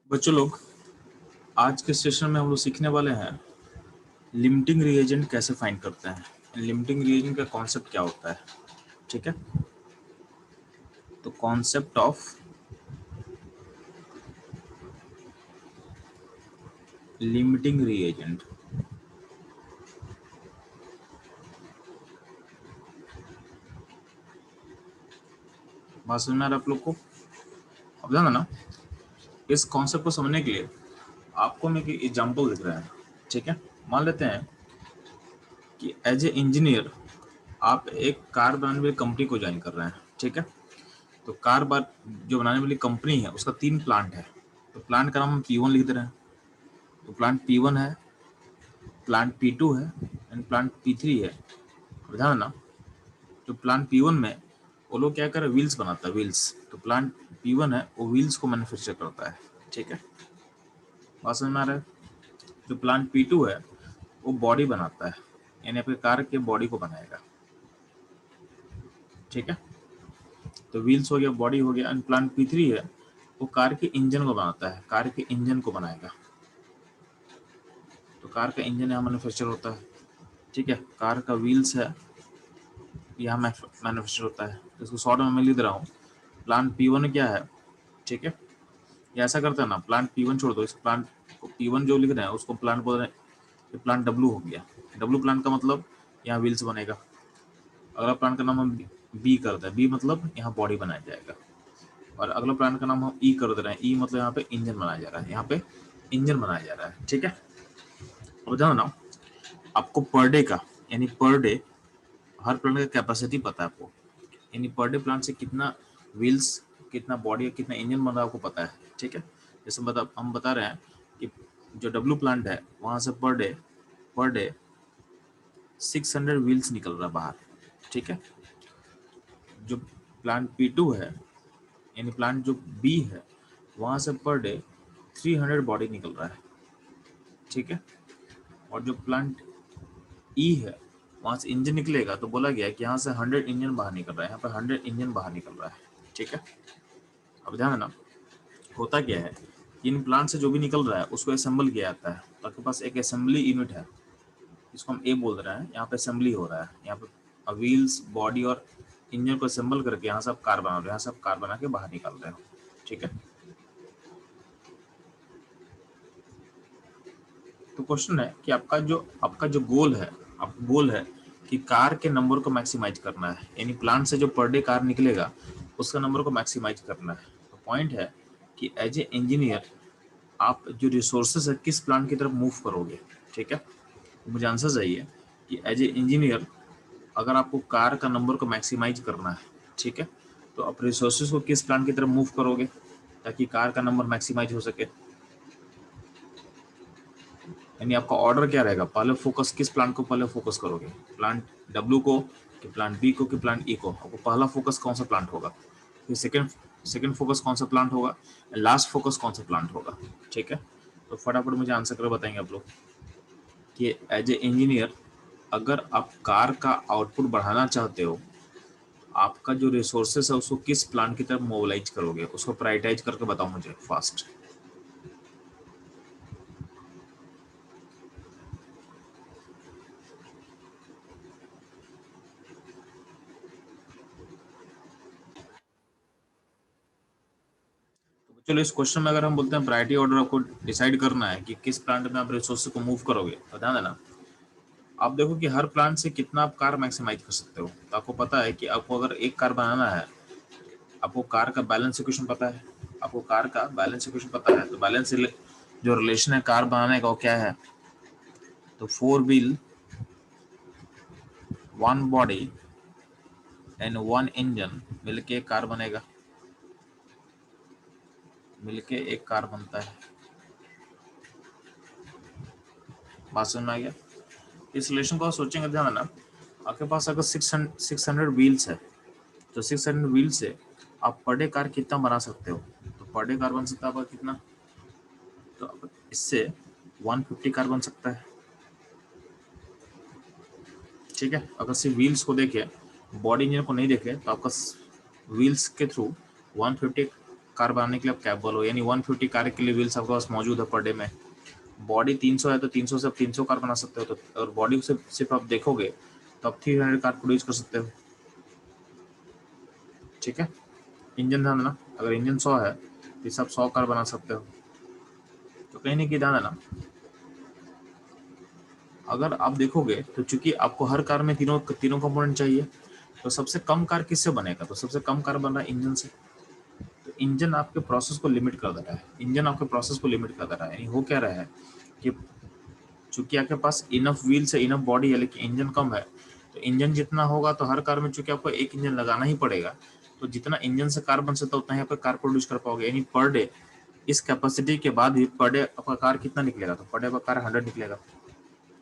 बच्चों लोग, आज के सेशन में हम लोग सीखने वाले हैं लिमिटिंग रिएजेंट कैसे फाइंड करते हैं। लिमिटिंग रिएजेंट का कॉन्सेप्ट क्या होता है, ठीक है। तो कॉन्सेप्ट ऑफ लिमिटिंग रिएजेंट, बात समझ में आ रहा है आप लोग को? अब ध्यान देना, इस कॉन्सेप्ट को समझने के लिए आपको मैं एक एग्जांपल दिख रहा है, ठीक है। मान लेते हैं कि एज ए इंजीनियर आप एक कार बनाने वाली कंपनी को ज्वाइन कर रहे हैं, ठीक है। तो कार बार जो बनाने वाली कंपनी है उसका 3 प्लांट है। तो प्लांट का नाम हम P1 लिख दे रहे हैं। तो प्लांट P1 है, प्लांट P2 है एंड प्लांट P3 है। ध्यान ना, जो प्लांट P1 में वो लोग क्या कर रहे हैं, व्हील्स बनाता है, व्हील्स। तो प्लांट P1 है वो व्हील्स को मैन्युफैक्चर करता है, ठीक है। बात समझ में आ रहा है? जो प्लांट P2 है वो बॉडी बनाता है, यानी आपके कार के बॉडी को बनाएगा, ठीक है। तो व्हील्स हो गया, बॉडी हो गया। एंड प्लांट P3 है वो कार के इंजन को बनाता है, कार के इंजन को बनाएगा। तो कार का इंजन यहाँ मैन्युफैक्चर होता है, ठीक है। कार का व्हील्स है यहाँ मैन्युफैक्चर होता है। तो इसको शॉर्ट में मैं लिख रहा हूँ, प्लांट P1 क्या है, ठीक है। ये ऐसा करता है ना, प्लांट P1 छोड़ दो, इस प्लांट P1 जो लिख रहे हैं उसको प्लांट बोल रहे हैं, ये प्लांट W हो गया। W प्लांट का मतलब यहाँ व्हील्स बनेगा। अगला प्लांट का नाम हम B कर दें, B मतलब यहाँ बॉडी बनाया जाएगा। और अगला प्लांट का नाम हम E कर दे रहे हैं, E मतलब यहाँ पे इंजन बनाया जा रहा है, यहाँ पे इंजन बनाया जा रहा है, ठीक है। अब ध्यान ना, आपको पर डे का, यानी पर डे हर प्लांट का कैपेसिटी पता है आपको, यानी पर डे प्लांट से कितना व्हील्स, कितना बॉडी, कितना इंजन बन रहा है आपको पता है, ठीक है। जैसे हम बता रहे हैं कि जो W प्लांट है वहाँ से पर डे 600 व्हील्स निकल रहा है बाहर, ठीक है। जो प्लांट P2 है, यानी प्लांट जो B है, वहाँ से पर डे 300 बॉडी निकल रहा है, ठीक है। और जो प्लांट E है वहाँ से इंजन निकलेगा, तो बोला गया कि यहाँ से 100 इंजन बाहर निकल रहा है, यहाँ पर 100 इंजन बाहर निकल रहा है, ठीक है। अब ध्यान देना, होता क्या है, इन प्लांट से जो भी निकल रहा है उसको असेंबल किया जाता है। तो आपके पास एक असेंबली यूनिट है, इसको हम A बोल रहे हैं, यहाँ पे असेंबली हो रहा है, यहाँ पे व्हील्स, बॉडी और इंजन को असेंबल करके यहाँ से आप कार बना रहे हो, यहाँ से आप कार बना के बाहर निकाल रहे हो, ठीक है। तो क्वेश्चन है कि आपका जो गोल है, आपका गोल है कि कार के नंबर को मैक्सिमाइज करना है, यानी प्लांट से जो पर डे कार निकलेगा उसका नंबर को मैक्सिमाइज करना है। तो पॉइंट है कि एज ए इंजीनियर आप जो रिसोर्सेज है किस प्लांट की तरफ मूव करोगे, ठीक है। तो मुझे आंसर चाहिए कि एज ए इंजीनियर अगर आपको कार का नंबर को मैक्सिमाइज करना है, ठीक है, तो आप रिसोर्सेज को किस प्लांट की तरफ मूव करोगे ताकि कार का नंबर मैक्सिमाइज हो सके। यानी आपका ऑर्डर क्या रहेगा, पहले फोकस किस प्लांट को पहले फोकस करोगे, प्लांट W को कि प्लांट B को कि प्लांट E को। आपको पहला फोकस कौन सा प्लांट होगा, फिर सेकंड फोकस कौन सा प्लांट होगा, लास्ट फोकस कौन सा प्लांट होगा, ठीक है। तो फटाफट मुझे आंसर कर बताएंगे आप लोग कि एज ए इंजीनियर अगर आप कार का आउटपुट बढ़ाना चाहते हो, आपका जो रिसोर्सेस है उसको किस प्लांट की तरफ मोबिलाइज करोगे, उसको प्रायोरिटाइज करके बताओ मुझे फास्ट। चलो, इस क्वेश्चन में अगर हम बोलते हैं प्रायोरिटी ऑर्डर आपको डिसाइड करना है कि किस प्लांट में आप रिसोर्स को मूव करोगे, तो ध्यान देना, आप देखो कि हर प्लांट से कितना आप कार मैक्सिमाइज कर सकते हो। तो आपको पता है कि आपको अगर एक कार बनाना है, आपको कार का बैलेंस इक्वेशन पता है, आपको कार का बैलेंस इक्वेशन पता है। तो बैलेंस जो रिलेशन है कार बनाने का वो क्या है, तो 4 व्हील 1 बॉडी एंड 1 इंजन मिलके कार बनेगा, मिलके एक कार बनता है। बात समझ में आ गया? इस रिलेशन को आप सोचेंगे, ध्यान देना, आपके पास अगर 600 व्हील्स है, तो 600 व्हील से आप पर डे कार कितना बना सकते हो, तो पर डे कार बन सकता है आपका कितना, तो इससे 150 कार बन सकता है, ठीक है। अगर सिर्फ व्हील्स को देखे, बॉडी इंजन को नहीं देखे, तो आपका व्हील्स के थ्रू 150 कार बनाने के लिए आप कैपेबल हो, यानी 150 कार के लिए व्हील्स आपके पास मौजूद है पर डे में। बॉडी 300 है तो 300 से आप 300 कार बना सकते हो। तो अगर बॉडी से सिर्फ आप देखोगे तो आप 300 कार प्रोड्यूस कर सकते हो। ठीक है, इंजन ध्यान देना, अगर इंजन 100 है तो इसे आप 100 कार बना सकते हो। तो कहीं नहीं, ध्यान देना, अगर आप देखोगे तो चूंकि आपको हर कार में तीनों तीनों कंपोनेंट चाहिए, तो सबसे कम कार किससे बनेगा? तो सबसे कम कार बन रहा है इंजन से। तो इंजन आपके प्रोसेस को लिमिट कर दे रहा है, इंजन आपके प्रोसेस को लिमिट कर दे रहा है। यानी हो क्या रहा है कि चूंकि आपके पास इनफ व्हील्स है, इनफ बॉडी है, लेकिन इंजन कम है, तो इंजन जितना होगा तो हर कार में चूंकि आपको एक इंजन लगाना ही पड़ेगा, तो जितना इंजन से कार बन सकता है उतना ही आपका कार प्रोड्यूस कर पाओगे। यानी पर डे इस कैपेसिटी के बाद भी पर डे आपका कार कितना निकलेगा? तो पर डे आपका कार 100 निकलेगा।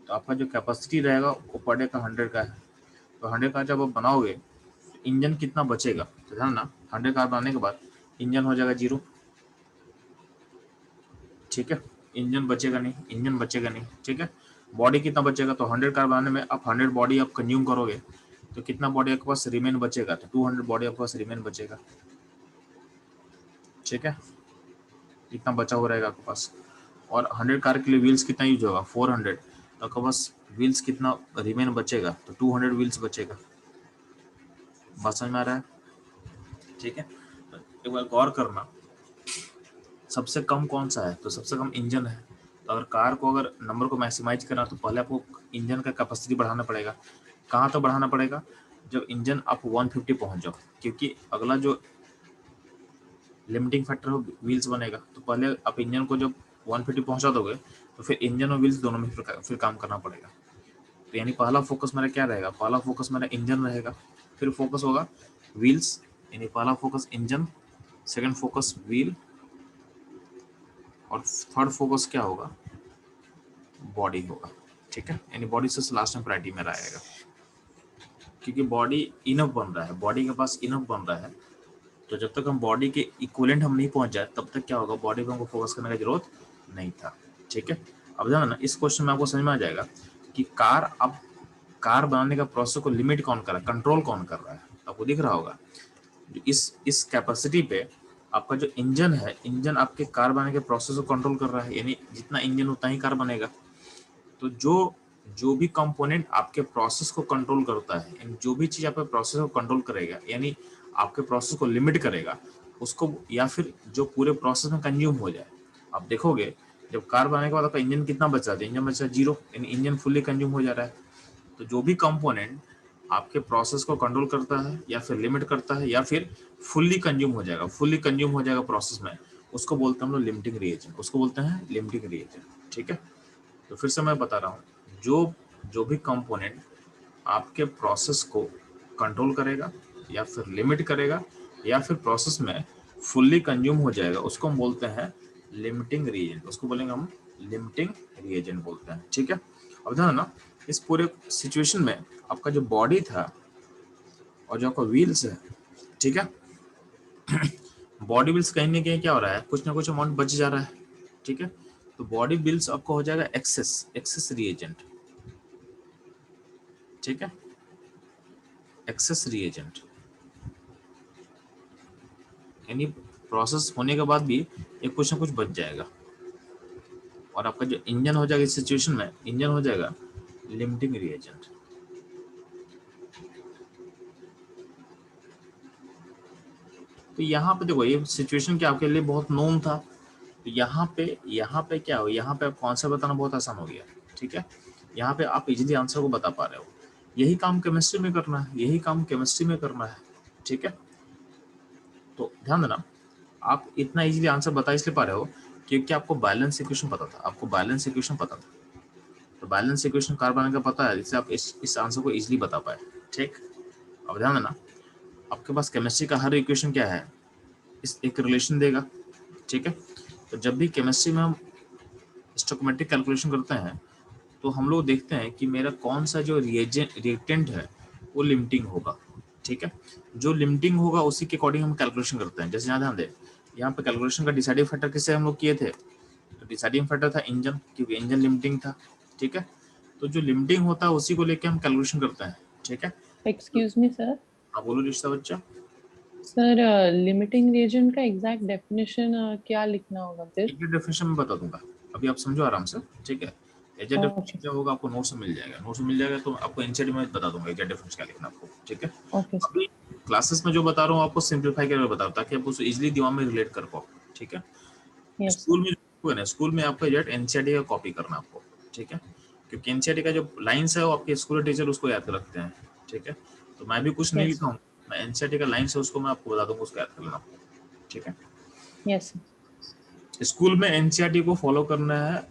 तो आपका जो कैपेसिटी रहेगा वो पर डे का 100 का है। तो 100 कार जब आप बनाओगे तो इंजन कितना बचेगा? तो ध्यान ना, 100 कार बनाने के बाद इंजन हो जाएगा 0। ठीक है, इंजन बचेगा नहीं, इंजन बचेगा नहीं। ठीक है, बॉडी कितना बचेगा? तो 100 कार बनाने में आप 100 बॉडी आप कंज्यूम करोगे तो कितना बॉडी आपके पास रिमेन बचेगा? तो 200 बॉडी आपके पास रिमेन बचेगा। ठीक है, इतना बचा हुआ रहेगा आपके पास। और 100 कार के लिए व्हील्स कितना यूज होगा? 400। तो आपके पास व्हील्स कितना रिमेन बचेगा? तो 200 व्हील्स बचेगा। बात समझ में आ रहा है? ठीक है, तो एक बार गौर करना, सबसे कम कौन सा है? तो सबसे कम इंजन है। तो अगर कार को अगर नंबर को मैक्सिमाइज करना तो पहले आपको इंजन का कैपेसिटी बढ़ाना पड़ेगा। कहाँ तक बढ़ाना पड़ेगा? जब इंजन आप 150 पहुंच जाओ, क्योंकि अगला जो लिमिटिंग फैक्टर हो व्हील्स बनेगा। तो पहले आप इंजन को जब 150 पहुंचा दोगे तो फिर इंजन और व्हील्स दोनों में फिर काम करना पड़ेगा। तो यानी पहला फोकस मेरा क्या रहेगा? पहला फोकस मेरा इंजन रहेगा, फिर फोकस होगा व्हील्स। यानी पहला focus engine, second focus wheel, और थर्ड फोकस क्या होगा? बॉडी होगा। ठीक है, यानी बॉडी से लास्ट में प्रायोरिटी में रहेगा, क्योंकि बॉडी इनफ बन रहा है, बॉडी के पास इनफ बन रहा है। तो जब तक हम बॉडी के इक्विवेलेंट हम नहीं पहुंच जाए तब तक क्या होगा? बॉडी पे हमको फोकस करने की जरूरत नहीं था। ठीक है, अब ध्यान ना, इस क्वेश्चन में आपको समझ में आ जाएगा कि कार बनाने का प्रोसेस को लिमिट कौन कर रहा है, कंट्रोल कौन कर रहा है। आपको दिख रहा होगा इस कैपेसिटी पे आपका जो इंजन है, इंजन आपके कार बनाने के प्रोसेस को कंट्रोल कर रहा है। यानी जितना इंजन उतना ही कार बनेगा। तो जो भी कंपोनेंट आपके प्रोसेस को कंट्रोल करता है, यानी जो भी चीज आपके प्रोसेस को कंट्रोल करेगा, यानी आपके प्रोसेस को लिमिट करेगा उसको, या फिर जो पूरे प्रोसेस में कंज्यूम हो जाए। आप देखोगे जब कार बनाने के बाद आपका इंजन कितना बच रहा है? इंजन बचा 0, यानी इंजन फुल्ली कंज्यूम हो जा रहा है। तो जो भी कंपोनेंट आपके प्रोसेस को कंट्रोल करता है या फिर लिमिट करता है या फिर फुल्ली कंज्यूम हो जाएगा, फुल्ली कंज्यूम हो जाएगा प्रोसेस में, उसको बोलते हैं हम लोग लिमिटिंग रिएजेंट, उसको बोलते हैं लिमिटिंग रिएजेंट। ठीक है, तो फिर से मैं बता रहा हूँ, जो जो भी कंपोनेंट आपके प्रोसेस को कंट्रोल करेगा या फिर लिमिट करेगा या फिर प्रोसेस में फुल्ली कंज्यूम हो जाएगा, उसको हम बोलते हैं लिमिटिंग रिएजेंट, उसको बोलेंगे हम लिमिटिंग रिएजेंट बोलते हैं। ठीक है, अब ध्यान ना, इस पूरे सिचुएशन में आपका जो बॉडी था और जो आपका व्हील्स है, ठीक है, बॉडी व्हील्स कहीं ना कहीं क्या हो रहा है? कुछ ना कुछ अमाउंट बच जा रहा है। ठीक है, तो बॉडी व्हील्स आपको हो जाएगा एक्सेस रिएजेंट। ठीक है, एक्सेस रिएजेंट, यानी प्रोसेस होने के बाद भी एक कुछ ना कुछ बच जाएगा। और आपका जो इंजन हो जाएगा इस सिचुएशन में, इंजन हो जाएगा लिमिटिंग रिएजेंट। तो यहाँ पे देखो, ये सिचुएशन क्या आपके लिए बहुत नोन था। तो यहाँ पे क्या हो, यहाँ पे आपको आंसर बताना बहुत आसान हो गया। ठीक है, यहाँ पे आप इजीली आंसर को बता पा रहे हो। यही काम केमिस्ट्री में करना है, यही काम केमिस्ट्री में करना है। ठीक है, तो ध्यान देना, आप इतना इजीली आंसर बता इसलिए पा रहे हो क्योंकि आपको बैलेंस इक्वेशन पता था, आपको बैलेंस इक्वेशन पता था। तो बैलेंस इक्वेशन कार्बन का पता है, जिससे आप इस आंसर को इजीली बता पाए। ठीक, अब ध्यान देना, आपके पास केमिस्ट्री का हर इक्वेशन क्या है? इस एक रिलेशन देगा। ठीक है, तो जब भी केमिस्ट्री में हम स्टोइकोमेट्रिक कैलकुलेशन करते हैं तो हम लोग देखते हैं कि मेरा कौन सा जो रिएक्टेंट है वो लिमिटिंग होगा। ठीक है, जो लिमिटिंग होगा उसी के अकॉर्डिंग हम कैलकुलेशन करते हैं। जैसे यहाँ ध्यान दें, यहाँ पे कैलकुलेशन का डिसाइडिंग फैक्टर किससे हम लोग किए थे? तो डिसाइडिंग फैक्टर था इंजन, क्योंकि इंजन लिमिटिंग था। ठीक है, तो जो लिमिटिंग होता है उसी को लेके हम कैलकुलेशन करते हैं। ठीक है, एक्सक्यूज मी सर, हाँ बोलो रिश्ता बच्चा। सर लिमिटिंग रीजन का एग्जैक्ट डेफिनेशन क्या लिखना होगा फिर? एक डेफिनेशन में बता दूंगा, अभी आप समझो आराम से, ठीक है। एग्जैक्ट ओके डेफिनेशन क्या होगा आपको नोट्स में मिल जाएगा, नोट्स में मिल जाएगा तो आपको एनसीईआरटी में बता दूंगा एग्जैक्ट डेफिनेशन क्या लिखना आपको, ठीक है। Okay sir. अभी क्लासेस में जो बता रहा हूँ आपको सिंप्लीफाई करके बता रहा हूँ ताकि आप उसको इजीली दिमाग में रिलेट कर पाओ, ठीक है। Yes sir. स्कूल में जो है ना, स्कूल में आपको एग्जैक्ट एनसीईआरटी का कॉपी करना आपको, ठीक है। क्योंकि एनसीईआरटी का जो लाइंस है वो आपके स्कूल टीचर उसको याद रखते हैं, ठीक है। तो मैं भी कुछ नहीं यस लिखा हूँ, मैं एनसीईआरटी का लाइंस है उसको मैं आपको बता दूंगा, उसको याद कर लेना आपको, ठीक है। Yes sir. स्कूल में एनसीईआरटी को फॉलो करना है,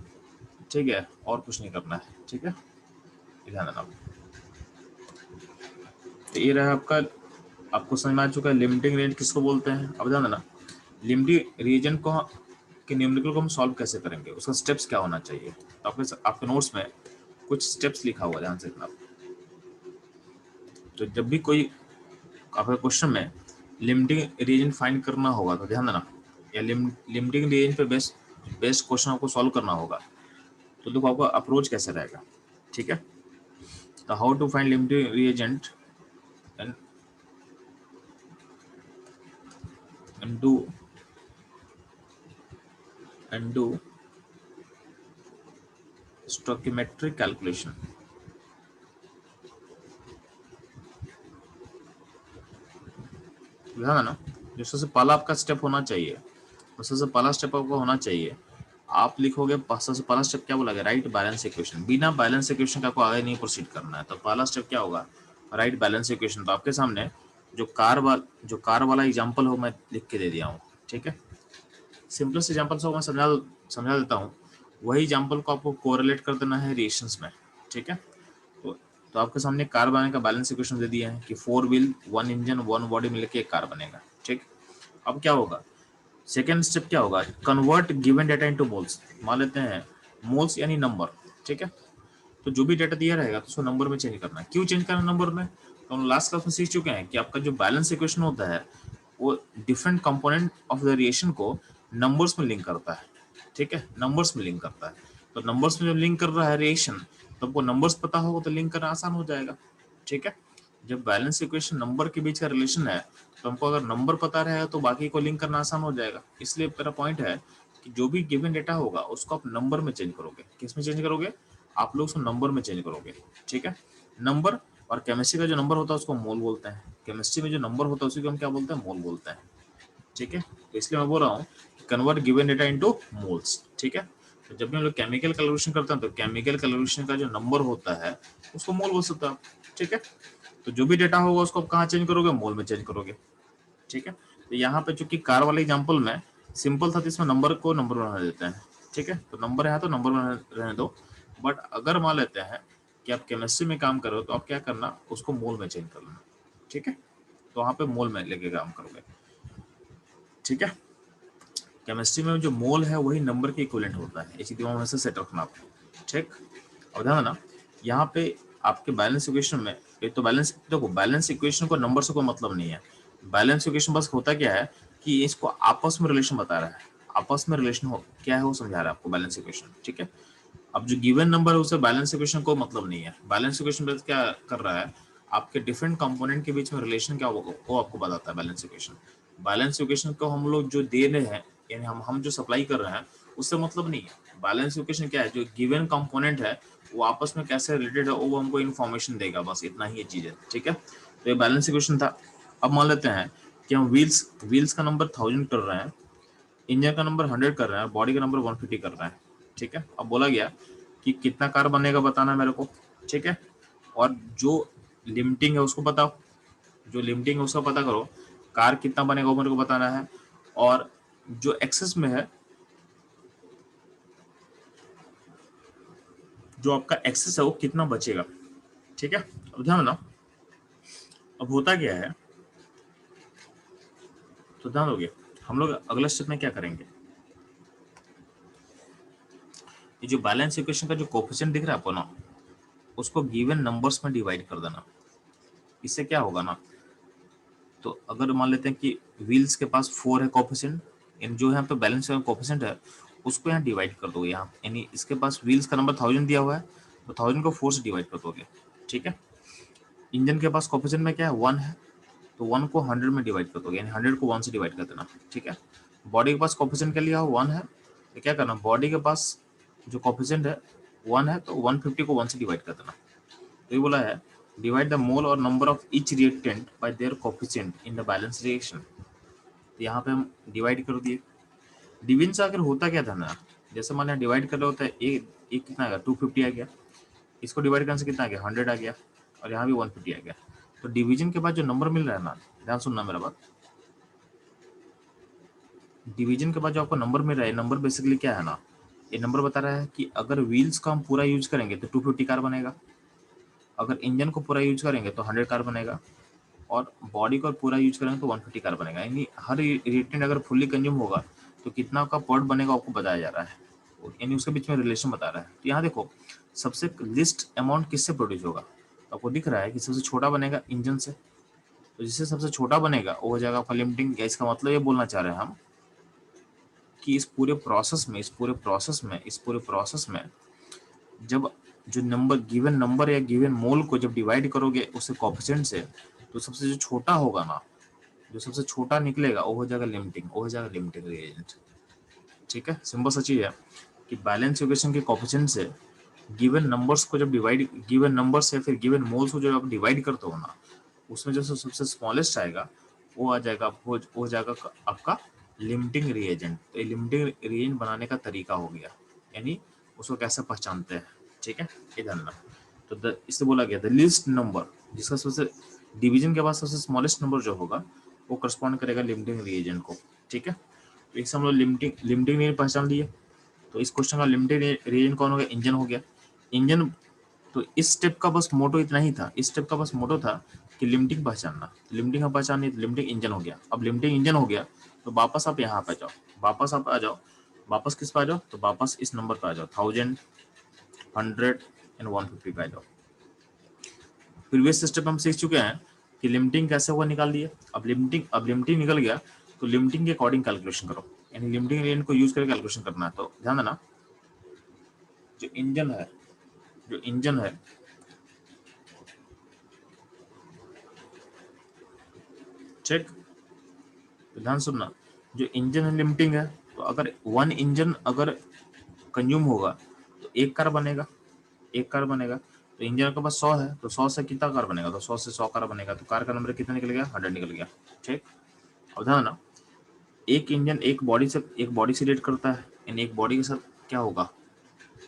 ठीक है, और कुछ नहीं करना है, ठीक है। ध्यान देना। तो ये रहा आपका, आपको समझ में आ चुका है लिमिटिंग रेंज किसको बोलते हैं। अब ध्यान देना, लिमिटिंग रीजन को के न्यूमेरिकल को हम सॉल्व कैसे करेंगे, उसका स्टेप्स क्या होना चाहिए। तो आपके नोट्स में कुछ स्टेप्स लिखा हुआ है, ध्यान से देखना। तो जब भी कोई आपके क्वेश्चन में लिमिटिंग रीजन फाइंड करना होगा तो ध्यान देना, या लिमिटिंग रीजन पे बेस्ड बेस्ड क्वेश्चन आपको सॉल्व करना होगा, तो देखो आपका अप्रोच कैसे रहेगा, ठीक है। तो how to find limiting reagent and do stoichiometric calculation। ध्यान देना, जो सबसे पहला आपका स्टेप होना चाहिए, तो सबसे पहला स्टेप आपको होना चाहिए, आप लिखोगे सबसे पहला स्टेप क्या बोला गया, राइट बैलेंस इक्वेशन। बिना बैलेंस इक्वेशन का आपको आगे नहीं प्रोसीड करना है। तो पहला स्टेप क्या होगा, राइट बैलेंस इक्वेशन। तो आपके सामने जो कार वाला एग्जांपल हो मैं लिख के दे दिया हूँ, ठीक है। सिंपलेस्ट एग्जांपल से मैं समझा देता हूँ, वही एग्जांपल को आपको कोरिलेट कर देना है रिएक्शंस में, ठीक है। तो आपके सामने कार बनाने का बैलेंस इक्वेशन दे दिया है कि 4 व्हील 1 इंजन 1 बॉडी मिलकर एक कार बनेगा, ठीक। अब क्या होगा, सेकेंड स्टेप क्या होगा, convert given data into moles. मान लेते हैं मोल्स यानी नंबर, ठीक है। तो जो भी डेटा दिया रहेगा तो उसको नंबर में चेंज करना है। क्यों चेंज करना नंबर में, तो हम लास्ट क्लास में सीख चुके हैं कि आपका जो बैलेंस इक्वेशन होता है वो different component of the reaction को नंबर्स में लिंक करता है, ठीक है, नंबर्स में लिंक करता है। तो नंबर्स में जब लिंक कर रहा है रिएक्शन, तो आपको नंबर्स पता होगा तो लिंक करना आसान हो जाएगा, ठीक है। जब बैलेंस इक्वेशन नंबर के बीच का रिलेशन है तो हमको अगर नंबर पता रहे तो बाकी को लिंक करना आसान हो जाएगा। इसलिए मेरा पॉइंट है कि जो भी गिवन डेटा होगा उसको आप नंबर में चेंज करोगे। किस में चेंज करोगे, आप लोग उसको नंबर में चेंज करोगे, ठीक है। नंबर, और केमिस्ट्री का जो नंबर होता है उसको मोल बोलते हैं। केमिस्ट्री में जो नंबर होता है उसी को हम क्या बोलते हैं, मोल बोलते हैं, ठीक है। तो इसलिए मैं बोल रहा हूँ convert given data into moles, ठीक है। तो जब भी हम लोग केमिकल कैलकुलेशन करते हैं तो केमिकल कैलकुलेशन का जो नंबर होता है उसको मोल बोल सकते हो आप, ठीक है। तो जो भी डेटा होगा उसको आप कहाँ चेंज करोगे, मोल में चेंज करोगे, ठीक है। तो यहाँ पे चूंकि कार वाले एग्जाम्पल में सिंपल था तो इसमें नंबर को नंबर बना देते हैं, ठीक है। तो नंबर है तो नंबर में रहने दो। बट अगर मान लेते हैं कि आप केमिस्ट्री में काम कर रहे हो तो आप क्या करना, उसको मोल में चेंज कर लेना, ठीक है। तो वहाँ पे मोल में लेके काम करोगे, ठीक है। केमिस्ट्री में जो मोल है वही नंबर के इक्विवेलेंट होता है, इसी दिमाग में से सेट रखना आपको, ठीक। और ध्यान देना, यहाँ पे आपके बैलेंस इक्वेशन में एक तो बैलेंस, देखो बैलेंस इक्वेशन को नंबर से कोई मतलब नहीं है। बैलेंस इक्वेशन बस होता क्या है कि इसको आपस में रिलेशन बता रहा है, आपस में रिलेशन हो क्या है वो समझा रहा है आपको बैलेंस इक्वेशन, ठीक है। अब जो गिवन नंबर है उसे बैलेंस इक्वेशन को मतलब नहीं है। बैलेंस इक्वेशन बस क्या कर रहा है, आपके डिफरेंट कंपोनेंट के बीच में रिलेशन क्या होगा वो आपको बताता है बैलेंस इक्वेशन। बैलेंस इक्वेशन को हम लोग जो दे रहे हैं यानी हम जो सप्लाई कर रहे हैं उससे मतलब नहीं है। बैलेंस इक्वेशन क्या है, जो गिवन कंपोनेंट है वो आपस में कैसे रिलेटेड है वो हमको इन्फॉर्मेशन देगा, बस इतना ही चीज है, ठीक है। तो ये बैलेंस इक्वेशन था। अब मान लेते हैं कि हम व्हील्स का नंबर 1000 कर रहे हैं, इंजन का नंबर 100 कर रहे हैं, बॉडी का नंबर 150 कर रहे हैं, ठीक है। अब बोला गया कि कितना कार बनेगा बताना है मेरे को, ठीक है। और जो लिमिटिंग है उसको बताओ, जो लिमिटिंग है उसका पता करो, कार कितना बनेगा वो मेरे को बताना है। और जो एक्सेस में है, जो आपका एक्सेस है वो कितना बचेगा, ठीक है। अब ध्यान देना, अब होता क्या है, तो ध्यान दोगे हम लोग अगला स्टेप में क्या करेंगे, ये जो बैलेंस इक्वेशन का जो कोफिशिएंट दिख रहा है आपको ना, उसको गिवन नंबर्स में डिवाइड कर देना। इससे क्या होगा ना, तो अगर मान लेते हैं कि व्हील्स के पास 4 है कोफिशिएंट, इन जो यहाँ पे बैलेंस का कोफिशिएंट है उसको यहाँ डिवाइड कर दोगे, यहाँ यानी इसके पास व्हील्स का नंबर 1000 दिया हुआ है तो 1000 को 4 से डिवाइड कर दोगे, ठीक है। इंजन के पास कोफिशिएंट में क्या है 1 है, तो 1 को 100 में डिवाइड कर दोगे, यानी 100 को 1 से डिवाइड कर देना, ठीक है। बॉडी के पास कोफिशिएंट क्या लिया हो 1 है, तो क्या करना, बॉडी के पास जो कोफिशिएंट है 1 है, तो 150 को 1 से डिवाइड कर देना। तो ये बोला है डिवाइड द मोल और number of each reactant bye there coefficient in the balance reaction. तो यहाँ पे हम डिवाइड कर दिए। डिवीजन से आखिर होता क्या था ना, जैसे मैंने डिवाइड कर रहे होता है, एक कितना आ गया 250 आ गया, इसको डिवाइड करने से कितना आ गया 100 आ गया, और यहाँ भी 150 आ गया। तो डिवीजन के बाद जो नंबर मिल रहा है ना, ध्यान सुनना मेरा बात, डिवीजन के बाद जो आपको नंबर मिल रहा है, नंबर बेसिकली क्या है ना, ये नंबर बता रहा है कि अगर व्हील्स का हम पूरा यूज करेंगे तो 250 कार बनेगा, अगर इंजन को पूरा यूज करेंगे तो 100 कार बनेगा, और बॉडी को पूरा यूज करेंगे तो 150 कार बनेगा। यानी हर रिएक्टेंट अगर फुल्ली कंज्यूम होगा तो कितना का पॉट बनेगा आपको बताया जा रहा है, यानी उसके बीच में रिलेशन बता रहा है। तो यहाँ देखो सबसे लिस्ट अमाउंट किससे प्रोड्यूस होगा, तो आपको दिख रहा है कि सबसे छोटा बनेगा इंजन से, तो जिससे सबसे छोटा बनेगा वो हो जाएगा आपका लिमिटिंग। इसका मतलब ये बोलना चाह रहे हैं हम कि इस पूरे प्रोसेस में जब जो नंबर गिवन नंबर या गिवन मोल को जब डिवाइड करोगे उससे कोफिशिएंट से, तो सबसे जो छोटा होगा ना, जो सबसे छोटा निकलेगा वो हो जाएगा लिमिटिंग रिएजेंट, ठीक है। सिंपल सा चीज है कि बैलेंस इक्वेशन के कोफिशिएंट से गिवन नंबर्स को जब डिवाइड, गिवन नंबर्स या फिर गिवन मोल्स को जब आप डिवाइड करते हो ना, उसमें जो सबसे स्मॉलेस्ट आएगा वो आ जाएगा, वो हो जाएगा आपका लिमिटिंग रिएजेंट। तो ये लिमिटिंग रिएजेंट बनाने का तरीका हो गया, यानी उसको कैसे पहचानते हैं, ठीक है, ये जानना। तो इससे बोला गया द लीस्ट नंबर, जिसका सबसे डिवीजन के बाद सबसे स्मॉलेस्ट नंबर जो होगा वो करस्पॉन्ड करेगा लिमिटिंग रिएजेंट को, ठीक है। तो एक हम लोग लिमिटिंग रिएजेंट पहचान लिए। तो इस क्वेश्चन का लिमिटिंग रिएजेंट कौन हो गया, इंजन हो गया। इंजन, तो इस स्टेप का बस मोटो इतना ही था, इस स्टेप का बस मोटो था कि लिमिटिंग पहचानना, लिमिटिंग का पहचान, तो लिमिटिंग इंजन हो गया। अब लिमिटिंग इंजन हो गया तो वापस आप यहाँ पे जाओ, वापस आप आ जाओ, वापस किस पे आ जाओ, तो वापस इस नंबर पे आ जाओ, 1000, 100 एंड 150 पे आ जाओ। प्रीवियस स्टेप हम सीख चुके हैं कि लिमिटिंग कैसे हुआ, निकाल दिए। अब लिमिटिंग निकल गया तो लिमिटिंग के अकॉर्डिंग कैलकुलेशन करो, यानी लिमिटिंग रेंज को यूज करके कैलकुलेशन करना है। तो ध्यान देना, जो इंजन है चेक, तो ध्यान सुनना, जो इंजन है लिमिटिंग है, तो अगर वन इंजन अगर कंज्यूम होगा तो एक कार बनेगा, तो इंजन के पास 100 है, तो 100 से कितना कार बनेगा, तो 100 से 100 कार बनेगा, तो कार का नंबर कितना निकल गया, 100 निकल गया, ठीक। अब ध्यान ना, एक इंजन एक बॉडी से रिलेट करता है, यानी एक बॉडी के साथ क्या होगा,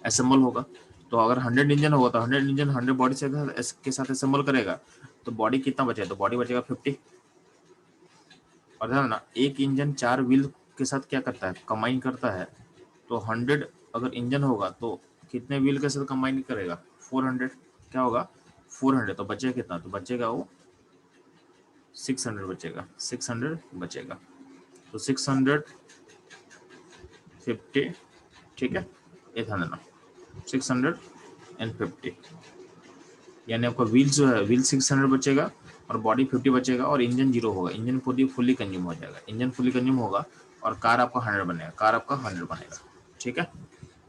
असेंबल होगा। तो अगर 100 इंजन होगा तो 100 इंजन 100 बॉडी के साथ असेंबल करेगा, तो बॉडी कितना बचेगा, तो बॉडी बचेगा 50। और ध्यान ना, एक इंजन 4 व्हील के साथ क्या करता है, कंबाइन करता है, तो 100 अगर इंजन होगा तो कितने व्हील के साथ कंबाइन करेगा, 400, क्या होगा 400, तो बचेगा कितना, तो बचेगा वो 600 बचेगा, 600 बचेगा, तो 650, ठीक है, ये ध्यान देना 650, यानी आपका व्हील जो है, व्हील 600 बचेगा और बॉडी 50 बचेगा, और इंजन 0 होगा, इंजन फुल्ली कंज्यूम हो जाएगा, इंजन फुल्ली कंज्यूम होगा, और कार आपका 100 बनेगा, ठीक है।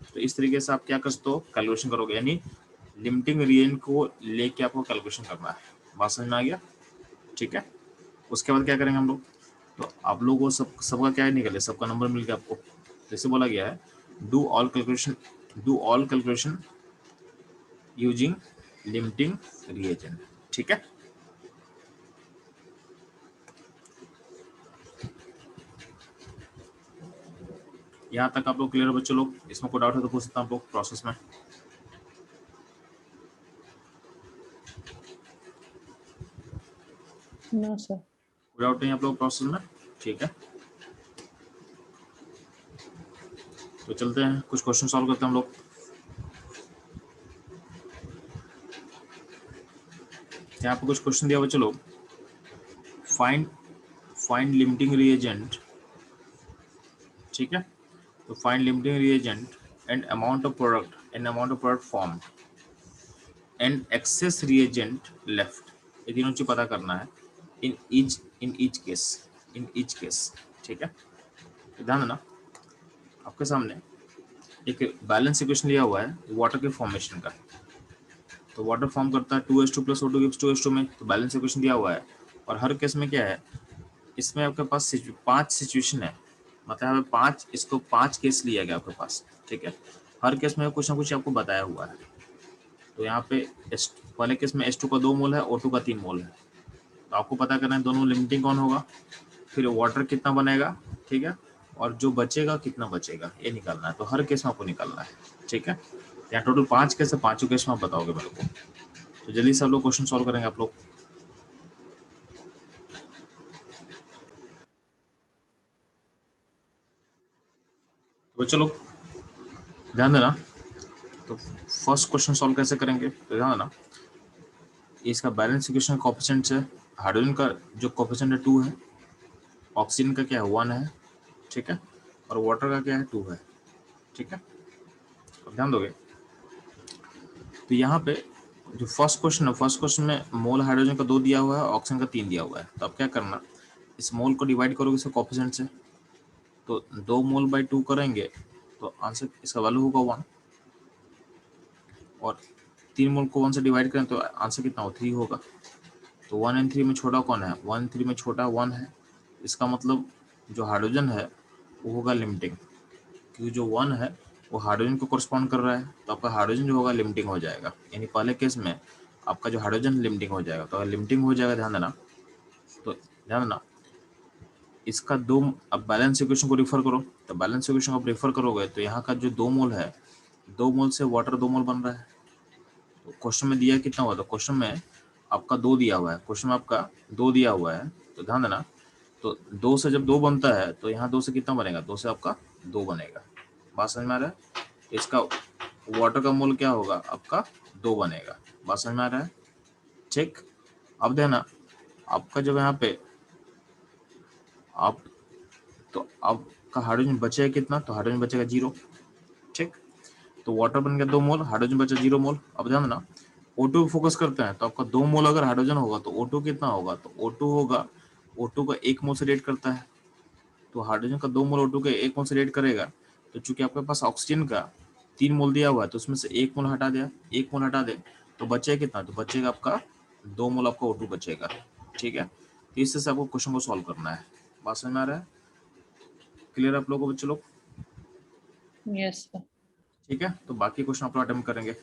तो इस तरीके से आप क्या कर सकते हो, कैलकुलेशन करोगे, यानी लिमिटिंग रिएजेंट को लेके आपको कैलकुलेशन करना है। बात समझ में आ गया, ठीक है। उसके बाद क्या करेंगे हम लोग, तो आप लोगों को सबका क्या निकले, सबका नंबर मिल गया आपको। जैसे बोला गया है do all calculation using limiting reagent, ठीक है। यहाँ तक आप लोग क्लियर बच्चों लोग, इसमें कोई डाउट है तो पूछ सकते हैं आप लोग प्रोसेस में। No sir. कोई डाउट नहीं आप लोग प्रोसेस में, ठीक है। तो चलते हैं कुछ क्वेश्चन सॉल्व करते हैं हम लोग। यहाँ पे कुछ क्वेश्चन दिया बच्चों लोग, फाइंड लिमिटिंग रिएजेंट, ठीक है। तो find limiting reagent and amount of product form and access reagent left, ये तीनों चीज पता करना है इन ईच केस, ठीक है। तो ध्यान देना, आपके सामने एक बैलेंस इक्वेशन लिया हुआ है वाटर के फॉर्मेशन का। तो वाटर फॉर्म करता है 2H2 + O2 = 2H2 में, तो बैलेंस इक्वेशन दिया हुआ है और हर केस में क्या है, इसमें आपके पास 5 सिचुएशन है, मतलब हमें 5, इसको 5 केस लिया गया आपके पास, ठीक है। हर केस में कुछ ना कुछ आपको बताया हुआ है। तो यहाँ पे पहले केस में H2 का 2 मोल है, O2 का 3 मोल है। तो आपको पता करना है दोनों लिमिटिंग कौन होगा, फिर वाटर कितना बनेगा, ठीक है, और जो बचेगा कितना बचेगा ये निकालना है। तो हर केस में आपको निकालना है, ठीक है। यहाँ टोटल 5 केस है, 5 केस में आप बताओगे मेरे को। तो जल्दी से आप लोग क्वेश्चन सॉल्व करेंगे आप लोग। तो चलो ध्यान देना। तो फर्स्ट क्वेश्चन सॉल्व कैसे करेंगे, तो ध्यान देना, इसका बैलेंस इक्वेशन कोएफिशिएंट है, हाइड्रोजन का जो कोएफिशिएंट है 2 है, ऑक्सीजन का क्या है 1 है, ठीक है, और वाटर का क्या है 2 है, ठीक है। तो ध्यान दोगे तो यहाँ पे जो फर्स्ट क्वेश्चन है, फर्स्ट क्वेश्चन में मोल हाइड्रोजन का 2 दिया हुआ है, ऑक्सीजन का 3 दिया हुआ है। तो अब क्या करना, इस मोल को डिवाइड करोगे इसके कोएफिशिएंट से, तो 2 मोल बाई 2 करेंगे तो आंसर इसका वैल्यू होगा 1, और 3 मोल को 1 से डिवाइड करें तो आंसर कितना हो 3 होगा। तो 1 एंड 3 में छोटा कौन है, 1 3 में छोटा 1 है। इसका मतलब जो हाइड्रोजन है वो होगा लिमिटिंग, क्योंकि जो 1 है वो हाइड्रोजन को कॉरस्पॉन्ड कर रहा है। तो आपका हाइड्रोजन जो होगा लिमिटिंग हो जाएगा, यानी पहले केस में आपका जो हाइड्रोजन लिमिटिंग हो जाएगा। तो अगर लिमिटिंग हो जाएगा, ध्यान देना, तो ध्यान देना इसका 2, अब बैलेंस इक्वेशन को रिफर करो। तो बैलेंस इक्वेशन को आप रिफर करोगे तो यहाँ का जो 2 मोल है, 2 मोल से वाटर 2 मोल बन रहा है। तो क्वेश्चन में दिया कितना हुआ, तो क्वेश्चन में आपका 2 दिया हुआ है, क्वेश्चन में आपका 2 दिया हुआ है। तो ध्यान देना, तो 2 से जब 2 बनता है तो यहाँ 2 से कितना बनेगा, 2 से आपका 2 बनेगा। बात समझ में आ रहा है। इसका वाटर का मोल क्या होगा आपका 2 बनेगा। बात समझ में आ रहा है, ठीक। अब देना आपका जब यहाँ पे आप, तो आपका हाइड्रोजन बचेगा कितना, तो हाइड्रोजन बचेगा 0, ठीक। तो वाटर बन गया 2 मोल, हाइड्रोजन बचा 0 मोल। अब ध्यान देना O2 फोकस करते हैं, तो आपका 2 मोल अगर हाइड्रोजन होगा तो O2 कितना होगा, तो O2 होगा, O2 का 1 मोल से रेट करता है। तो हाइड्रोजन का 2 मोल O2 के 1 मोल से रेट करेगा। तो चूंकि आपके पास ऑक्सीजन का 3 मोल दिया हुआ है, तो उसमें से 1 मोल हटा दिया, 1 मोल हटा दे तो बचेगा कितना, तो बचेगा आपका 2 मोल आपका O2 बचेगा, ठीक है। तो इस तरह से आपको क्वेश्चन को सॉल्व करना है। बात समझ में आ रहा है, क्लियर आप लोगों को बच्चे लोग, यस सर। ठीक है। तो बाकी क्वेश्चन आप लोग अटेम्प्ट करेंगे।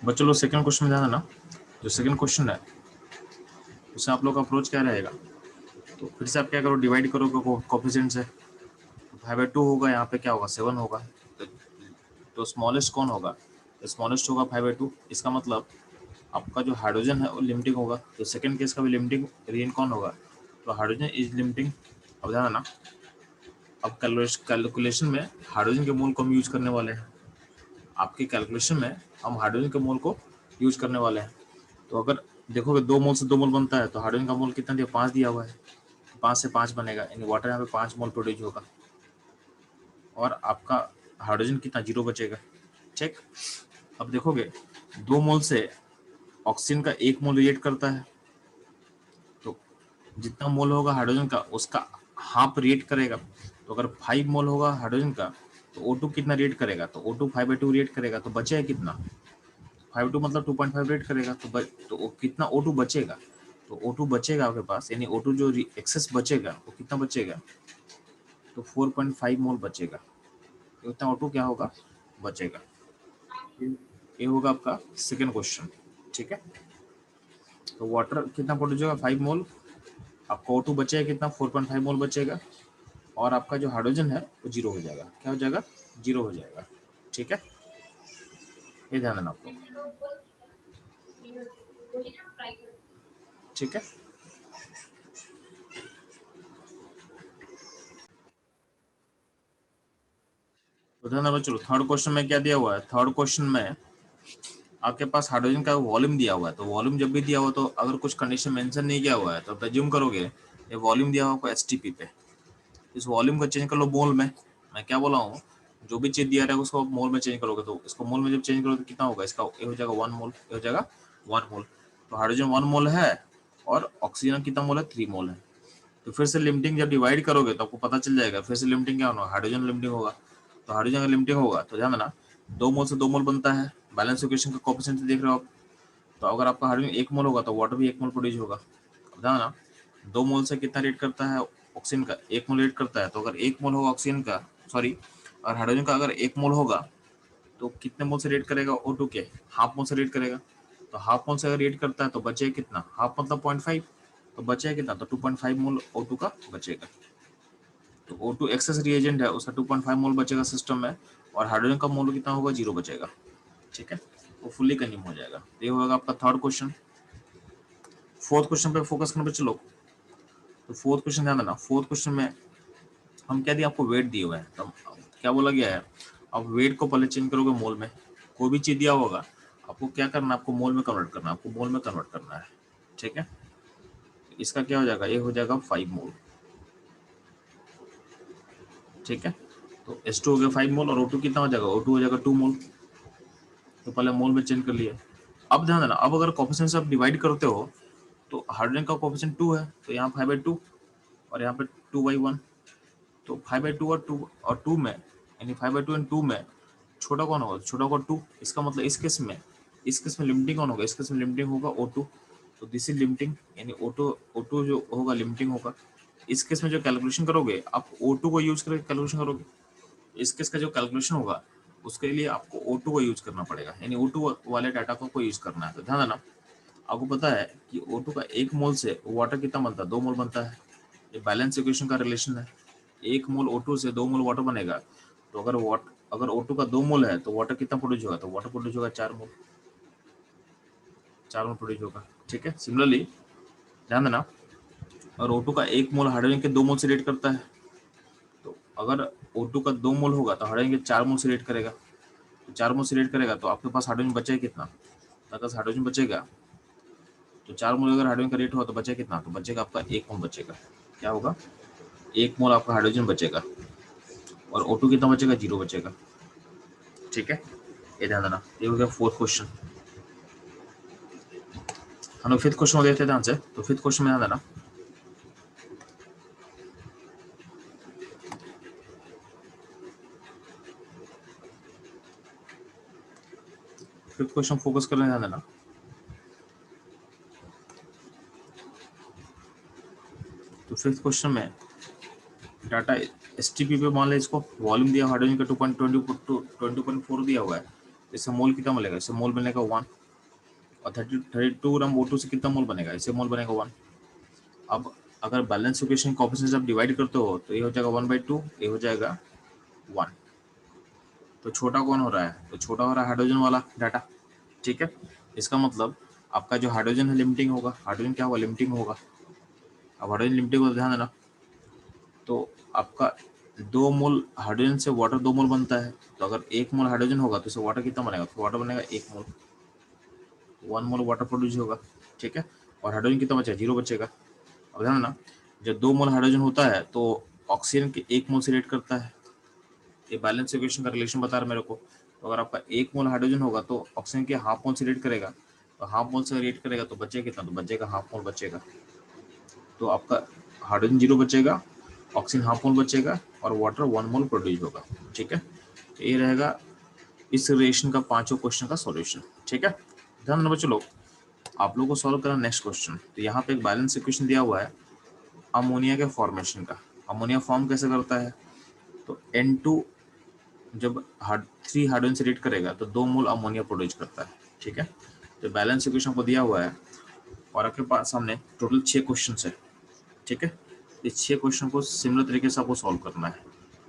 बच्चों लोग सेकंड क्वेश्चन में ध्यान देना। जो सेकंड क्वेश्चन है उससे आप लोग का अप्रोच क्या रहेगा, तो फिर से आप क्या करो, डिवाइड करो कोएफिशिएंट से। 5/2 होगा, यहाँ पे क्या होगा 7 होगा। तो स्मॉलेस्ट कौन होगा, स्मॉलेस्ट होगा 5/2। इसका मतलब आपका जो हाइड्रोजन है वो लिमिटिंग होगा। तो सेकंड केस का भी लिमिटिंग रीजन कौन होगा, तो हाइड्रोजन इज लिमिटिंग। अब ध्यान देना, अब कैलकुलेशन में हाइड्रोजन के मोल को हम यूज करने वाले हैं। आपके कैलकुलेशन में हम हाइड्रोजन के मोल को यूज करने वाले हैं। तो अगर देखोगे 2 मोल से 2 मोल बनता है, तो हाइड्रोजन का मोल कितना दिया, 5 दिया हुआ है, 5 से 5 बनेगा, यानी वाटर यहाँ पे 5 मोल प्रोड्यूस होगा, और आपका हाइड्रोजन कितना 0 बचेगा, ठीक। अब देखोगे 2 मोल से ऑक्सीजन का 1 मोल रिएक्ट करता है, तो जितना मोल होगा हाइड्रोजन का उसका हाफ रिएक्ट करेगा। तो अगर 5 मोल होगा हाइड्रोजन का, तो O2 कितना रिएक्ट करेगा, तो O2 5/2 रिएक्ट करेगा, तो बचेगा कितना, 5/2 मतलब 2.5 रेट करेगा। तो कितना O2 बचेगा, तो O2 बचेगा आपके पास, यानी O2 जो एक्सेस बचेगा वो कितना बचेगा, तो 4.5 मोल बचेगा। तो इतना O2 क्या होगा बचेगा। ये होगा आपका सेकंड क्वेश्चन, ठीक है। तो वाटर कितना प्रोड्यूस होगा 5 मोल, आपका O2 बचेगा कितना 4.5 मोल बचेगा, और आपका जो हाइड्रोजन है वो 0 हो जाएगा। क्या हो जाएगा, 0 हो जाएगा, ठीक है। ये ध्यान देना आपको, ठीक है। तो ध्यान रखो, चलो थर्ड क्वेश्चन में क्या दिया हुआ है, थर्ड क्वेश्चन में आपके पास हाइड्रोजन का वॉल्यूम दिया हुआ है। तो वॉल्यूम जब भी दिया हुआ तो अगर कुछ कंडीशन मेंशन नहीं किया हुआ है तो प्रेज्यूम करोगे ये वॉल्यूम दिया हुआ एसटीपी पे। इस वॉल्यूम को चेंज कर लो मोल में। मैं क्या बोला हूँ, जो भी चीज दिया रहेगा उसको मोल में चेंज करोगे, तो इसको मोल में जब चेंज करोगे तो कितना होगा, इसका ये हो जाएगा 1 मोल, ये हो जाएगा 1 मोल। तो हाइड्रोजन 1 मोल है और ऑक्सीजन कितना मोल है, 3 मोल है। तो फिर से लिमिटिंग जब डिवाइड करोगे तो आपको पता चल जाएगा, फिर से लिमिटिंग क्या होगा, हाइड्रोजन लिमिटिंग होगा। तो हाइड्रोजन अगर लिमिटिंग होगा तो ध्यान देना 2 मोल से 2 मोल बनता है, बैलेंस इक्वेशन का कोएफिशिएंट देख रहे हो आप। तो अगर आपका हाइड्रोजन 1 मोल होगा तो वाटर भी 1 मोल प्रोड्यूस होगा। अब ध्यान देना 2 मोल से कितना रेट करता है ऑक्सीजन का, 1 मोल रेट करता है। तो अगर 1 मोल होगा ऑक्सीजन का, सॉरी, और हाइड्रोजन का अगर 1 मोल होगा तो कितने मोल से रेट करेगा, O2 के हाफ मोल से रेट करेगा। तो हाफ मोल से अगर रेट करता है तो बचेगा कितना, हाफ मतलब 0.5, तो बचेगा कितना, तो 2.5 मोल O2 का बचेगा। तो O2 एक्सेस रिएजेंट है, उसका 2.5 मोल बचेगा सिस्टम में, और हाइड्रोजन का मोल कितना होगा, 0 बचेगा। ठीक है, वो फुल्ली कंज्यूम हो जाएगा। तो ये होगा आपका थर्ड क्वेश्चन। फोर्थ क्वेश्चन पे फोकस करने पे चलो। तो फोर्थ क्वेश्चन ध्यान देना, फोर्थ क्वेश्चन में हम क्या दिए आपको, वेट दिए हुए हैं। तो क्या बोला गया है, आप वेट को पहले चेंज करोगे मोल में। कोई भी चीज दिया होगा आपको क्या करना है, आपको मोल में कन्वर्ट करना है, आपको मोल में कन्वर्ट करना है। ठीक है, इसका क्या हो जाएगा, ये हो जाएगा 5 मोल। ठीक है, तो H2 हो गया 5 मोल, और O2 कितना हो जाएगा, O2 हो जाएगा 2 मोल। तो पहले मोल में चेंज कर लिया। अब ध्यान देना, अब अगर कोएफिशिएंट से आप डिवाइड करते हो तो हाइड्रोजन का कोएफिशिएंट 2 है, तो यहाँ 5/2 और यहाँ पे 2/1। तो 5/2 और 2 में, यानी 5/2 एंड 2 में छोटा कौन होगा, छोटा होगा 2। इसका मतलब इस केस में लिमिटिंग कौन होगा, इस केस में लिमिटिंग होगा O2। तो दिस इज लिमिटिंग, यानी O2 जो होगा लिमिटिंग होगा। इस केस में जो कैलकुलेशन करोगे आप O2 को यूज करके कैलकुलेशन करोगे। इस केस का जो कैलकुलेशन होगा उसके लिए आपको O2 को यूज करना पड़ेगा, यानी O2 वाले डाटा को यूज करना है। तो ध्यान देना, आपको पता है कि O2 का 1 मोल से वाटर कितना बनता है, 2 मोल बनता है। ये बैलेंस इक्वेशन का रिलेशन है, 1 मोल O2 से 2 मोल वाटर बनेगा। तो अगर O2 का 2 मोल है तो वाटर कितना प्रोड्यूस होगा, तो वाटर प्रोड्यूस होगा 4 मोल, 4 मोल प्रोड्यूस होगा। ठीक है, सिमिलरली ध्यान देना, और O2 का 1 मोल हाइड्रोजन के 2 मोल से रेट करता है। तो अगर O2 का 2 मोल होगा तो हाइड्रोजन के 4 मोल से रेट करेगा। तो 4 मोल से रेट करेगा तो आपके पास हाइड्रोजन बचेगा कितना, अगर हाइड्रोजन बचेगा तो 4 मोल अगर हाइड्रोजन का रेट हुआ तो बचेगा कितना, तो बचेगा आपका 1 मोल बचेगा। क्या होगा, 1 मोल आपका हाइड्रोजन बचेगा, और O2 कितना बचेगा, 0 बचेगा। ठीक है, ये ध्यान देना। ये हो गया फोर्थ क्वेश्चन। हम लोग फिफ्थ क्वेश्चन को देखते थे आंसर। तो फिफ्थ क्वेश्चन में ध्यान देना, फिफ्थ क्वेश्चन फोकस करने ध्यान देना। तो फिफ्थ क्वेश्चन में डाटा एसटीपी पे मान ले, इसको वॉल्यूम दिया हाइड्रोजन का 2.4 दिया हुआ है। इससे मोल कितना मिलेगा, इससे मोल बनेगा 1, और 32 ग्राम O2 से कितना मोल बनेगा, इससे मोल बनेगा 1। अब अगर बैलेंस इक्वेशन कोएफिशिएंट आप डिवाइड करते हो तो ये हो जाएगा 1/2, ये हो जाएगा 1। तो छोटा कौन हो रहा है, तो छोटा हो रहा है हाइड्रोजन वाला डाटा। ठीक है, इसका मतलब आपका जो हाइड्रोजन है लिमिटिंग होगा, हाइड्रोजन क्या होगा, लिमिटिंग होगा। अब हाइड्रोजन लिमिटिंग को ध्यान देना, तो आपका 2 मोल हाइड्रोजन से वाटर 2 मोल बनता है। तो अगर 1 मोल हाइड्रोजन होगा तो इससे वाटर कितना बनेगा, तो वाटर बनेगा 1 मोल, 1 मोल वाटर प्रोड्यूस होगा। ठीक है, और हाइड्रोजन कितना बचेगा, 0 बचेगा। अब ध्यान देना, जब 2 मोल हाइड्रोजन होता है तो ऑक्सीजन के 1 मोल से रेट करता है। ये बैलेंस इक्वेशन का रिलेशन बता रहा है मेरे को। तो अगर आपका 1 मोल हाइड्रोजन होगा तो ऑक्सीजन के हाफ मोल से रेट करेगा। तो हाफ मोल से रेट करेगा तो बचेगा कितना, तो बचेगा हाफ मोल बचेगा। तो आपका हाइड्रोजन 0 बचेगा, ऑक्सीजन हाफ मोल बचेगा, और वाटर 1 मोल प्रोड्यूस होगा। ठीक है, तो ये रहेगा इस रिलेशन का पांचों क्वेश्चन का सॉल्यूशन। ठीक है, ध्यान देना बच्चों लोग, आप लोगों को सॉल्व करना नेक्स्ट क्वेश्चन। तो यहाँ पे एक बैलेंस इक्वेशन दिया हुआ है अमोनिया के फॉर्मेशन का। अमोनिया फॉर्म कैसे करता है, तो N2 जब 3 हाइड्रोजन से रेट करेगा तो 2 मोल अमोनिया प्रोड्यूस करता है। ठीक है, तो बैलेंस इक्वेशन को दिया हुआ है, और आपके पास सामने टोटल 6 क्वेश्चन है। ठीक है, इस 6 क्वेश्चन को सिमिलर तरीके से आपको सॉल्व करना है।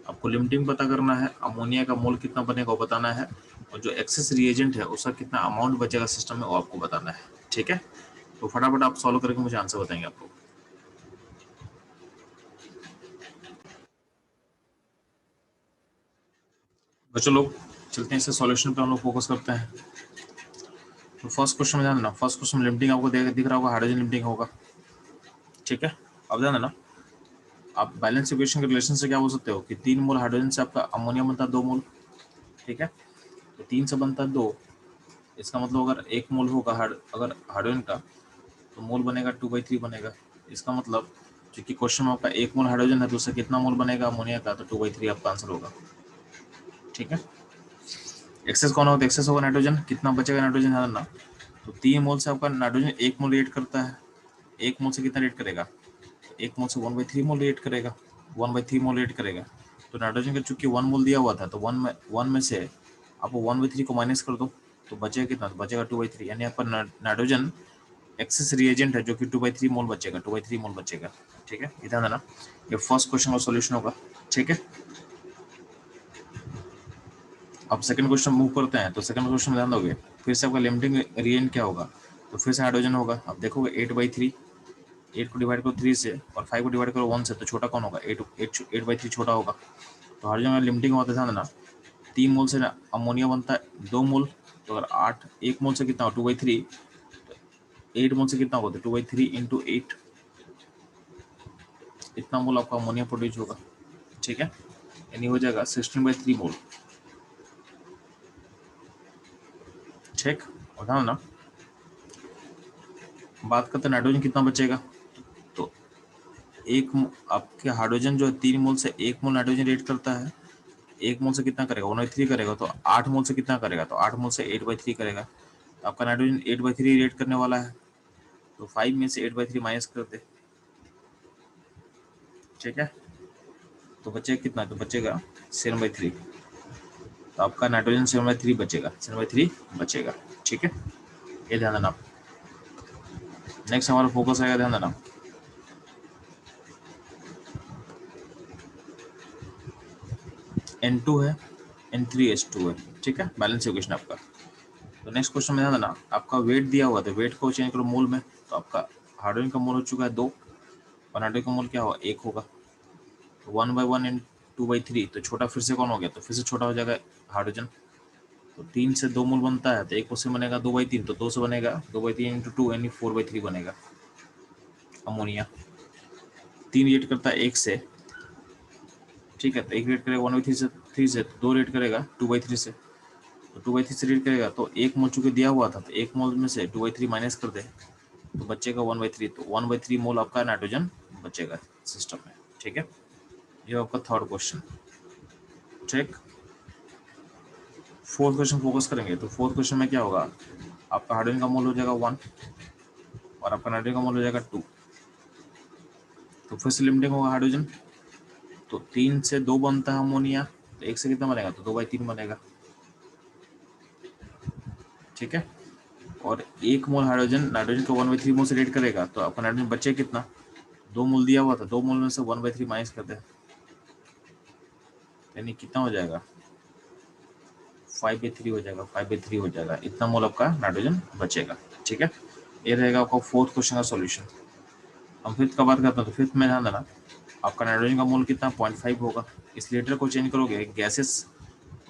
आपको लिमिटिंग पता करना है, अमोनिया का मोल कितना बनेगा वो बताना है, और जो एक्सेस रिएजेंट है उसका कितना अमाउंट बचेगा सिस्टम में वो आपको बताना है। ठीक है, तो फटाफट आप सॉल्व करके मुझे आंसर बताएंगे आप लोग। बच्चों लोग चलते हैं इससे सॉल्यूशन पे हम लोग फोकस करते हैं। तो फर्स्ट क्वेश्चन में ध्यान देना, फर्स्ट क्वेश्चन लिमिटिंग आपको दिख रहा होगा, हाइड्रोजन लिमिटिंग होगा। ठीक है, अब ध्यान देना, आप बैलेंस इक्वेशन के रिलेशन से क्या बोल सकते हो कि 3 मोल हाइड्रोजन से आपका अमोनिया बनता है 2 मोल। ठीक है, तो 3 से बनता है 2, इसका मतलब अगर 1 मोल होगा अगर हाइड्रोजन का, तो मोल बनेगा 2/3 बनेगा। इसका मतलब क्योंकि क्वेश्चन में आपका 1 मोल हाइड्रोजन है तो उससे कितना मोल बनेगा अमोनिया का, तो 2/3 आपका आंसर होगा। ठीक है। एक्सेस कौन होगा? एक्सेस होगा नाइट्रोजन। कितना बचेगा नाइट्रोजन ध्यान रखना। तो 3 मोल से आपका नाइट्रोजन 1 मोल रिएक्ट करता है। 1 मोल से कितना रिएक्ट करेगा? 1 मोल से 1/3 मोल रिएक्ट करेगा। 1/3 मोल रिएक्ट करेगा। तो नाइट्रोजन का चूंकि 1 मोल दिया हुआ था, तो 1 में से आप 1/3 को माइनस कर दो, तो बचेगा कितना? तो बचेगा 2/3, यानी आपका नाइट्रोजन एक्सेस रिएजेंट है जो कि 2/3 मोल बचेगा, 2/3 मोल बचेगा। ठीक है, ध्यान देना। ये फर्स्ट क्वेश्चन का सॉल्यूशन होगा। ठीक है, अब सेकंड क्वेश्चन मूव करते हैं। तो सेकंड क्वेश्चन में ध्यान दोगे, फिर से आपका लिमिटिंग रिएजेंट क्या होगा? तो फिर से हाइड्रोजन होगा। अब देखोगे 8/3, 8 को डिवाइड करो 3 से और 5 को डिवाइड करो 1 से, तो छोटा कौन होगा? 8/3 छोटा होगा। तो हाइड्रोजन में लिमिटिंग होता है, ध्यान देना। 3 मोल से अमोनिया बनता है 2 मोल, तो अगर 8 1 मोल से कितना हो? 2/3, 8 मोल से कितना होगा? तो 2/3 इंटू 8, इतना मोल आपका अमोनिया प्रोड्यूस होगा। ठीक है, यानी हो जाएगा 16/3 मोल। ठीक, और ध्यान ना, बात करते हैं नाइट्रोजन कितना बचेगा। तो आपके हाइड्रोजन जो है 3 मोल से 1 मोल नाइट्रोजन रेट करता है। 1 मोल से कितना करेगा? 1/3 करेगा। तो 8 मोल से कितना करेगा? तो 8 मोल से 8/3 करेगा। तो आपका नाइट्रोजन 8/3 रेट करने वाला है। तो 5 में से 8/3 माइनस कर दे। ठीक है, तो बचेगा कितना? तो बचेगा 7/3। तो आपका नाइट्रोजन 7/3 बचेगा, 7/3 बचेगा। ठीक है, ये ध्यान देना। नेक्स्ट हमारा फोकस आएगा, ध्यान देना। N2 है, N3H2 है। ठीक है, बैलेंस इक्वेशन आपका। तो नेक्स्ट क्वेश्चन में ध्यान देना, आपका वेट दिया हुआ था, वेट को चेंज करो मोल में। तो आपका हाइड्रोजन का मोल हो चुका है 2 और नाइट्रोजन का मोल क्या होगा? 1 होगा। तो 1/1 इन 2/3, तो छोटा फिर से कौन हो गया? तो फिर से छोटा हो जाएगा हाइड्रोजन। तो 3 से 2 मोल बनता है, तो 1 से बनेगा 2/3, तो 2 से बनेगा 2/3 इंटू 2 यानी 4/3 बनेगा अमोनिया। 3 रिएक्ट करता है 1 से। ठीक है, तो 1 रेट करेगा 1/3 से, 3 से, तो 2 रेट करेगा 2/3 से। तो 2/3 से रेट करेगा, तो 1 मोल चूंकि दिया हुआ था, तो 1 मोल में से 2/3 माइनस कर दे, तो बचेगा 1/3। तो 1/3 मोल आपका नाइट्रोजन बचेगा सिस्टम में। ठीक है, ये आपका थर्ड क्वेश्चन। ठीक, फोर्थ क्वेश्चन फोकस करेंगे। तो फोर्थ क्वेश्चन में क्या होगा? आपका हाइड्रोजन का मोल हो जाएगा 1 और आपका नाइट्रोजन का मोल हो जाएगा 2। तो फिर से लिमिटिंग होगा हाइड्रोजन। तो 3 से 2 बनता है अमोनिया, तो 1 से कितना बनेगा? तो 2/3 बनेगा। ठीक है, और 1 मोल हाइड्रोजन नाइट्रोजन को 1/3 मोल से रेट करेगा, तो आपका नाइट्रोजन बचे कितना? 2 मोल दिया हुआ था, 2 मोल में से 1/3 माइनस कर दे, यानी कितना हो जाएगा? 5/3 हो जाएगा, 5/3 हो जाएगा। इतना मोल आपका नाइट्रोजन बचेगा। ठीक है, ये रहेगा आपका फोर्थ क्वेश्चन का सॉल्यूशन। हम फिफ्थ का बात करते हैं। तो फिफ्थ में ध्यान देना, आपका नाइट्रोजन का मोल कितना? 0.5 होगा। इस लीटर को चेंज करोगे, गैसेस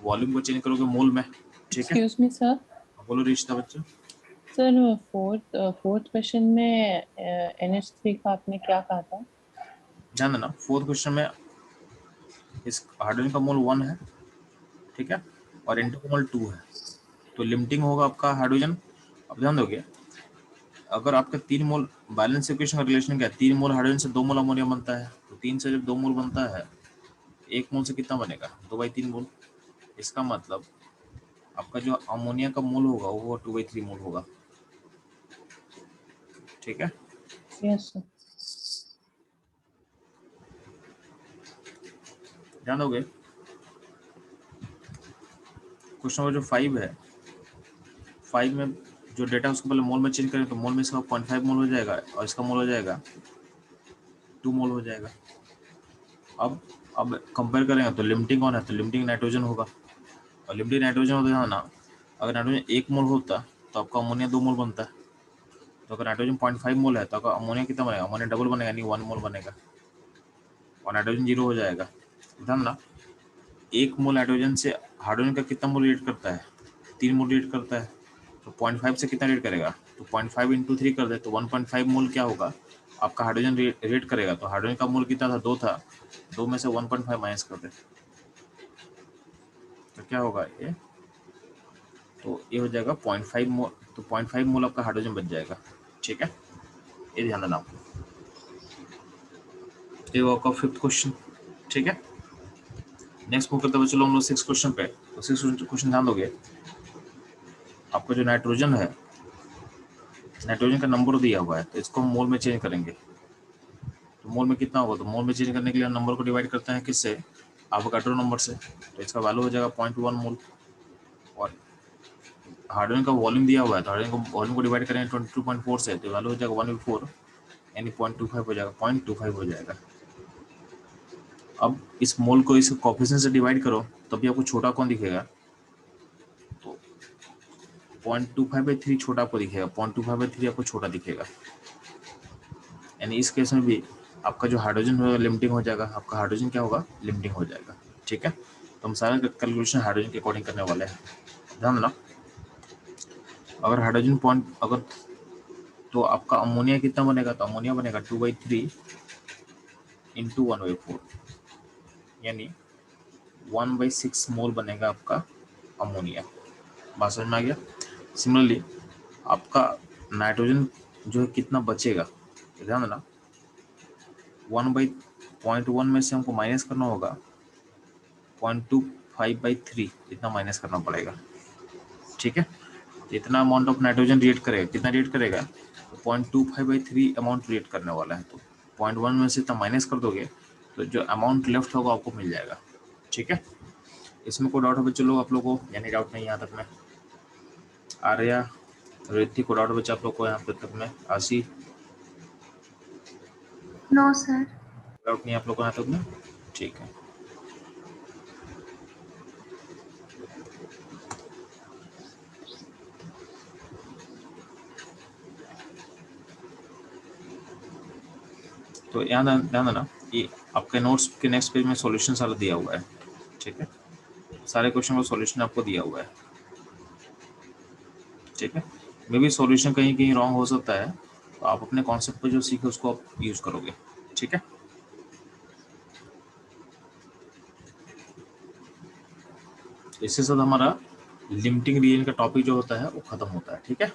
वॉल्यूम को चेंज करोगे मोल में। ठीक है, एक्सक्यूज मी सर। बोलो रिश्ता बच्चों। सर फोर्थ क्वेश्चन में NH3 का आपने क्या कहा था? ध्यान देना, फोर्थ क्वेश्चन में इस हाइड्रोजन का मोल 1 है। ठीक है, और N2 का मोल 2 है। तो लिमिटिंग होगा आपका हाइड्रोजन। अब ध्यान दोगे, अगर आपका 3 मोल, बैलेंस इक्वेशन का रिलेशन क्या है? 3 मोल हाइड्रोजन से 2 मोल अमोनिया बनता है। तो 3 से जब 2 मोल बनता है, 1 मोल से कितना बनेगा? 2/3 मोल। इसका मतलब आपका जो अमोनिया का मोल होगा वो 2/3 मोल होगा। ठीक है, यस सर। ध्यान दोगे। क्वेश्चन नंबर जो 5 है, 5 में जो डेटा उसको पहले मोल में चेंज करें, तो मोल में इसका 0.5 मोल हो जाएगा और इसका मोल हो जाएगा 2 मोल हो जाएगा। अब कंपेयर करेंगे तो लिमिटिंग कौन है? तो लिमिटिंग नाइट्रोजन होगा। और लिमिटिंग नाइट्रोजन होता है ना, अगर नाइट्रोजन 1 मोल होता तो आपका अमोनिया 2 मोल बनता है। तो अगर नाइट्रोजन 0.5 मोल है, तो आपका अमोनिया कितना बनेगा? अमोनिया डबल बनेगा, यानी 1 मोल बनेगा और नाइट्रोजन 0 हो जाएगा। ध्यान ना, 1 मोल नाइट्रोजन से हाइड्रोजन का कितना मोल रेट करता है? 3 मोल रेट करता है। तो 0.5 से कितना रेट करेगा? तो 0.5 इंटू 3 कर दे, तो 1.5 मोल क्या होगा? आपका हाइड्रोजन रेट करेगा। तो हाइड्रोजन का मोल कितना था? 2 था। 2 में से 1.5 माइनस कर दे, तो क्या होगा ये? तो ये हो जाएगा 0.5 मोल। तो 0.5 मोल आपका हाइड्रोजन बच जाएगा। ठीक है, ये ध्यान देना आपको। ये वो आपका फिफ्थ क्वेश्चन। ठीक है, नेक्स्ट मूव करते हुए चलो हम लोग 6 क्वेश्चन पे। तो 6 क्वेश्चन ध्यान दोगे, आपका जो नाइट्रोजन है, नाइट्रोजन का नंबर दिया हुआ है, तो इसको हम मोल में चेंज करेंगे। तो मोल में कितना होगा, तो मोल में चेंज करने के लिए नंबर को डिवाइड करते हैं किससे, एवोगाड्रो नंबर से। तो इसका वैल्यू हो जाएगा 0.1 मोल। और हाइड्रोजन का वॉल्यूम दिया हुआ है, तो हाइड्रोजन को वॉल्यूम को डिवाइड करें 22.4 से, तो वैल्यू हो जाएगा 1/4, यानी 0.25 हो जाएगा, 0.25 हो जाएगा। अब इस मोल को इस कोफिशिएंट से डिवाइड करो, तभी आपको छोटा कौन दिखेगा, तो 0.25/3 छोटा आपको दिखेगा, 0.25/3 आपको छोटा दिखेगा। यानी इस केस में भी आपका जो हाइड्रोजन होगा लिमिटिंग हो जाएगा, आपका हाइड्रोजन क्या होगा, लिमिटिंग हो जाएगा। ठीक है, तो हम सारा कैलकुलेशन हाइड्रोजन के अकॉर्डिंग करने वाले हैं। ध्यान देना, अगर हाइड्रोजन पॉइंट अगर, तो आपका अमोनिया कितना बनेगा, तो अमोनिया बनेगा 2/3 इंटू 1/4, यानी 1/6 मोल बनेगा आपका अमोनिया। बात समझ में आ गया। सिमिलरली आपका नाइट्रोजन जो है कितना बचेगा, तो ध्यान देना 1/0.1 में से हमको माइनस करना होगा 0.25/3, इतना माइनस करना पड़ेगा। ठीक है, इतना अमाउंट ऑफ नाइट्रोजन रिएक्ट करेगा, कितना रिएक्ट करेगा, तो 0.25/3 अमाउंट रिएक्ट करने वाला है। तो 0.1 में से इतना माइनस कर दोगे, तो जो अमाउंट लेफ्ट होगा आपको मिल जाएगा। ठीक है, इसमें कोई डाउट हो चलो आप लोगों को, यानी डाउट नहीं यहाँ तक में। आर्या, रिद्धि को डाउट बचा आप लोग को यहाँ पे तक में। आशी, नो सर। डाउट नहीं आप लोग को यहाँ तक में, ठीक है। तो यहाँ ध्यान देना, ये आपके नोट्स के नेक्स्ट पेज में सॉल्यूशन सारा दिया हुआ है। ठीक है, सारे क्वेश्चन का सॉल्यूशन आपको दिया हुआ है। ठीक है, मे भी सॉल्यूशन कहीं कहीं रॉन्ग हो सकता है, तो आप अपने कॉन्सेप्ट पर जो सीखे उसको आप यूज करोगे। ठीक है, इसके साथ हमारा लिमिटिंग रीजन का टॉपिक जो होता है वो खत्म होता है। ठीक है।